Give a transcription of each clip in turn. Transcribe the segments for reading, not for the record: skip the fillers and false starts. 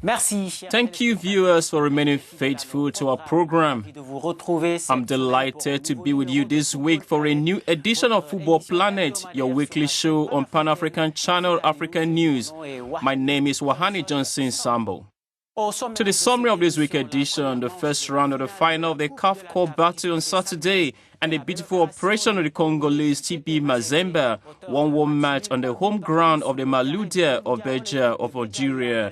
Thank you, viewers, for remaining faithful to our program. I'm delighted to be with you this week for a new edition of Football Planet, your weekly show on Pan-African channel Africanews. My name is Wahani Johnson Sambo. To the summary of this week's edition, the first round of the final of the CAF Cup battle on Saturday and the beautiful operation of the Congolese TP Mazembe, 1-1 match on the home ground of the Maloudia of Béjaïa of Algeria.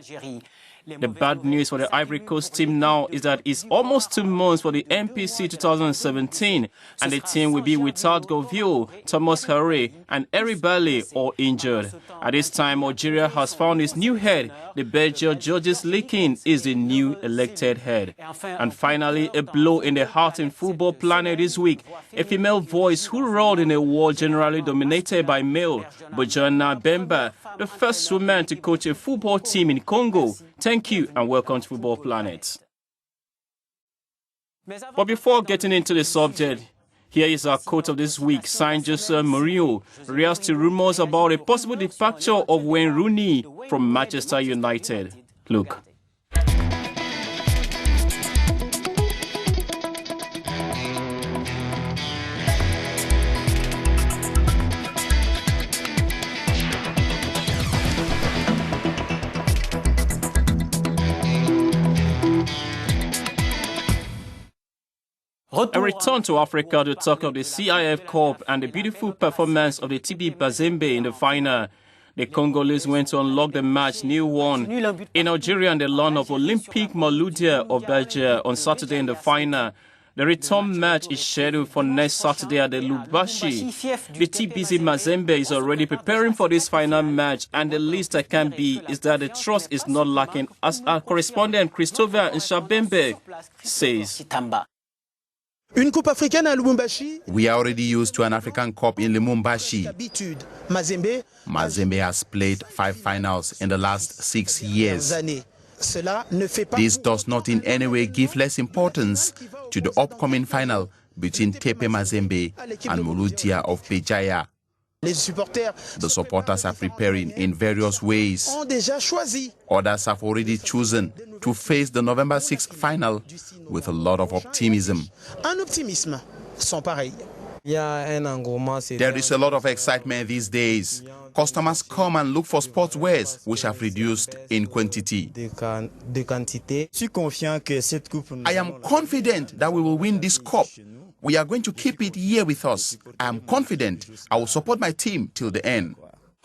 The bad news for the Ivory Coast team now is that it's almost 2 months for the MPC 2017 and the team will be without Govio, Thomas Harre and Eri Bale, all injured. At this time, Algeria has found its new head. The Belgian Geogoes Leekens is the new elected head. And finally, a blow in the heart in Football Planet this week. A female voice who rolled in a world generally dominated by male, BERJONA Bemba, the first woman to coach a football team in Congo. Thank you and welcome to Football Planet. But before getting into the subject, here is our quote of this week, signed Jose Mourinho, reacts to rumors about a possible departure of Wayne Rooney from Manchester United. Look. A return to Africa to talk of the CAF Cup and the beautiful performance of the TP Mazembe in the final. The Congolese went to unlock the match 0-1 in Algeria and the land of Olympique Maloudia of Béjaïa on Saturday in the final. The return match is scheduled for next Saturday at the Lubumbashi. The TP Mazembe is already preparing for this final match, and the least that can be is that the trust is not lacking, as our correspondent Christopher Nshabembe says. We are already used to an African Cup in Lubumbashi. Mazembe has played 5 finals in the last 6 years. This does not in any way give less importance to the upcoming final between TP Mazembe and Maloudia of Béjaïa. The supporters are preparing in various ways. Others have already chosen to face the November 6th final with a lot of optimism. There is a lot of excitement these days. Customers come and look for sportswears, which have reduced in quantity. I am confident that we will win this cup. We are going to keep it here with us. I am confident I will support my team till the end.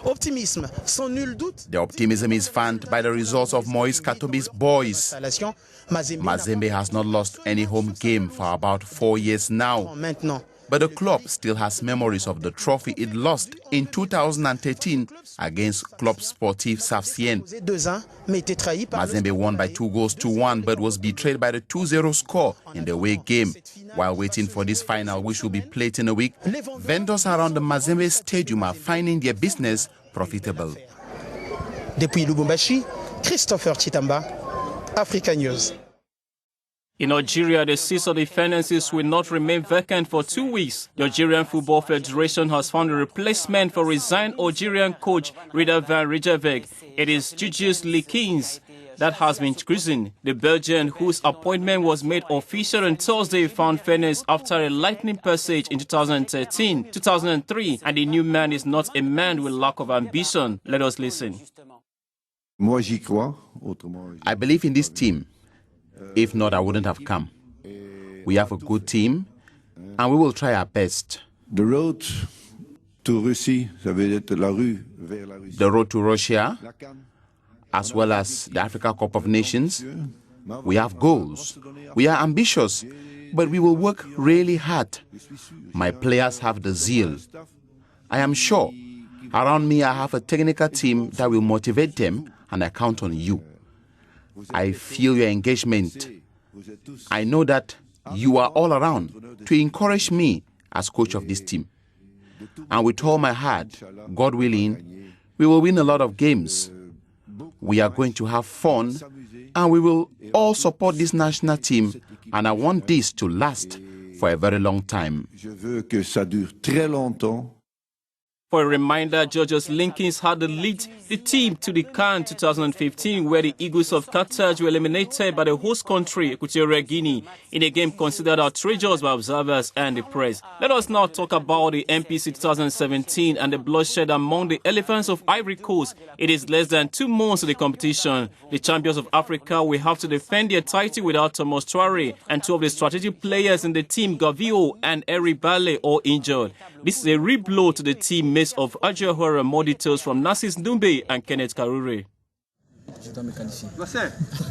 The optimism is fanned by the results of Moise Katumbi's boys. Mazembe has not lost any home game for about 4 years now. But the club still has memories of the trophy it lost in 2013 against Club Sportif Safsien. Mazembe won by 2-1 but was betrayed by the 2-0 score in the away game. While waiting for this final, which will be played in a week, vendors around the Mazembe Stadium are finding their business profitable. Depuis Lubumbashi, Christopher Chitamba, Africanews. In Algeria, the seats of the finances will not remain vacant for 2 weeks. The Algerian Football Federation has found a replacement for resigned Algerian coach Rida Van Rijswijk. It is Geogoes Leekens that has been chosen. The Belgian, whose appointment was made official on Thursday, found fairness after a lightning passage in 2013, 2003, and the new man is not a man with lack of ambition. Let us listen. I believe in this team. If not, I wouldn't have come. We have a good team, and we will try our best. The road to Russia, as well as the Africa Cup of Nations, we have goals. We are ambitious, but we will work really hard. My players have the zeal. I am sure around me I have a technical team that will motivate them, and I count on you. I feel your engagement. I know that you are all around to encourage me as coach of this team. And with all my heart, God willing, we will win a lot of games. We are going to have fun, and we will all support this national team, and I want this to last for a very long time. For a reminder, Geogoes Leekens had to lead the team to the CAN 2015, where the Eagles of Qatar were eliminated by the host country, Equatorial Guinea, in a game considered outrageous by observers and the press. Let us now talk about the MPC 2017 and the bloodshed among the Elephants of Ivory Coast. It is less than 2 months of the competition. The champions of Africa will have to defend their title without Thomas Traore, and 2 of the strategic players in the team, Gavio and Eri Bale, all injured. This is a real blow to the team of Algeria. More details from Nassis Ndumbe and Kenneth Karure.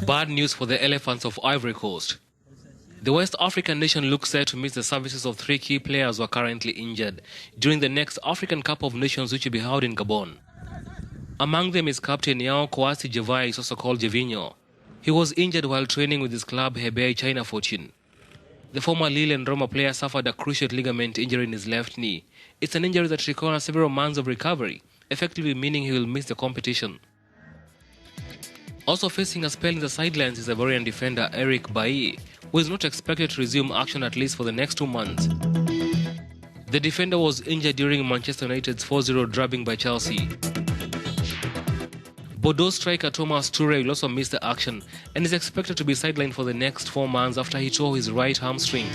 Bad news for the Elephants of Ivory Coast. The West African nation looks set to miss the services of 3 key players who are currently injured during the next African Cup of Nations, which will be held in Gabon. Among them is Captain Yao Kouassi Gervais, also called Gervinho. He was injured while training with his club Hebei China Fortune. The former Lille and Roma player suffered a cruciate ligament injury in his left knee. It's an injury that requires several months of recovery, effectively meaning he will miss the competition. Also facing a spell in the sidelines is Ivorian defender Eric Bailly, who is not expected to resume action at least for the next 2 months. The defender was injured during Manchester United's 4-0 drubbing by Chelsea. Bordeaux striker Thomas Toure will also miss the action and is expected to be sidelined for the next 4 months after he tore his right hamstring.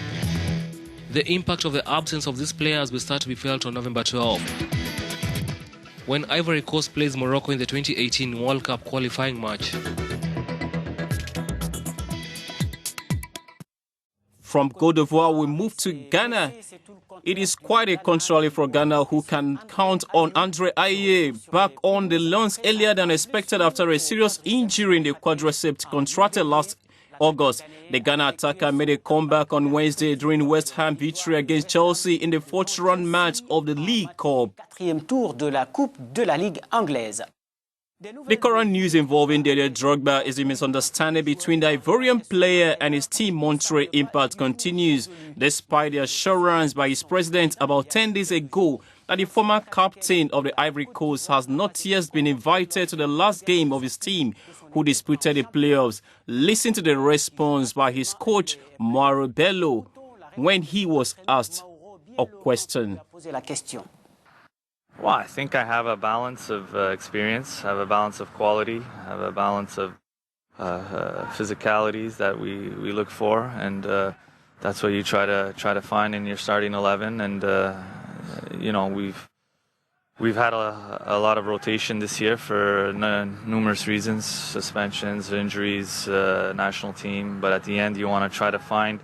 The impact of the absence of these players will start to be felt on November 12, when Ivory Coast plays Morocco in the 2018 World Cup qualifying match. From Côte d'Ivoire, we move to Ghana. It is quite a contrary for Ghana, who can count on Andre Ayew back on the loans earlier than expected after a serious injury in the quadricep contracted last August. The Ghana attacker made a comeback on Wednesday during West Ham victory against Chelsea in the 4th-round match of the League Cup. The current news involving DROGBA is the misunderstanding between the Ivorian player and his team Montreal Impact continues, despite the assurance by his president about 10 days ago that the former captain of the Ivory Coast has not yet been invited to the last game of his team, who disputed the playoffs. Listen to the response by his coach Mauro Biello when he was asked a question. Well, I think I have a balance of experience, I have a balance of quality, I have a balance of physicalities that we look for, and that's what you try to find in your starting 11. And you know, we've had a lot of rotation this year for numerous reasons: suspensions, injuries, national team. But at the end, you want to try to find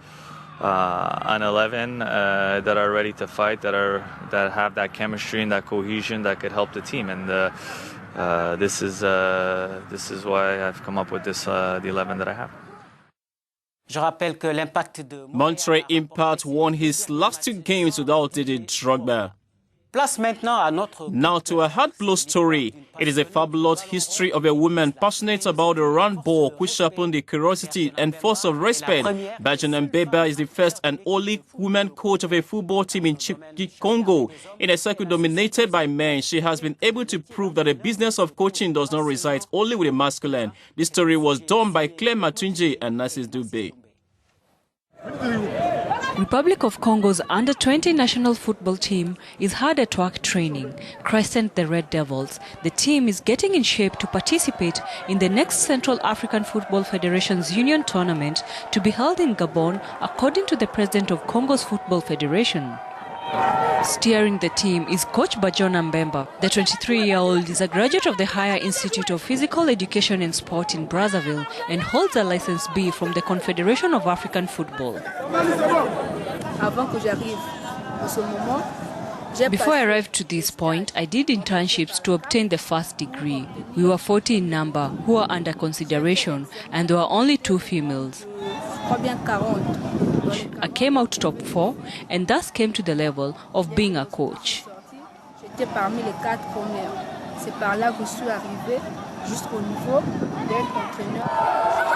an 11 that are ready to fight, that have that chemistry and that cohesion that could help the team, and this is why I've come up with the 11 that I have. Montreal Impact won his last 2 games without DROGBA. Now to a heart-blow story. It is a fabulous history of a woman passionate about the round ball, which sharpened the curiosity and force of respect. BERJONA is the first and only woman coach of a football team in Congo. In a circuit dominated by men, she has been able to prove that the business of coaching does not reside only with the masculine. This story was done by Claire Matunje and Nassis Ndumbe. Republic of Congo's under-20 national football team is hard at work training, christened the Red Devils. The team is getting in shape to participate in the next Central African Football Federation's Union tournament to be held in Gabon, according to the president of Congo's Football Federation. Steering the team is coach BERJONA. The 23-year-old is a graduate of the Higher Institute of Physical Education and Sport in Brazzaville and holds a license B from the Confederation of African Football. Before I arrived to this point, I did internships to obtain the first degree. We were 40 in number who were under consideration, and there were only 2 females. I came out top 4 and thus came to the level of being a coach.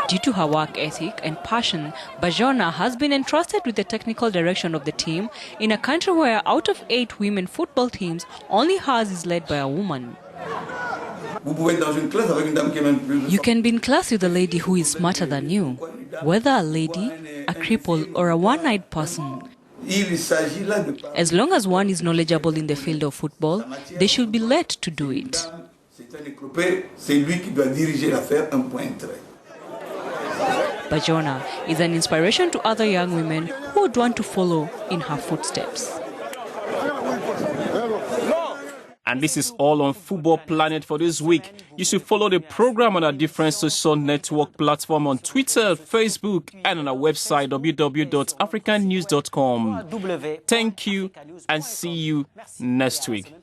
Due to her work ethic and passion, BERJONA has been entrusted with the technical direction of the team in a country where out of 8 women football teams, only hers is led by a woman. You can be in class with a lady who is smarter than you. Whether a lady, a cripple or a one-eyed person, As long as one is knowledgeable in the field of football, they should be let to do it. BERJONA is an inspiration to other young women who would want to follow in her footsteps. And this is all on Football Planet for this week. You should follow the program on our different social network platforms on Twitter, Facebook, and on our website, www.africanews.com. Thank you, and see you next week.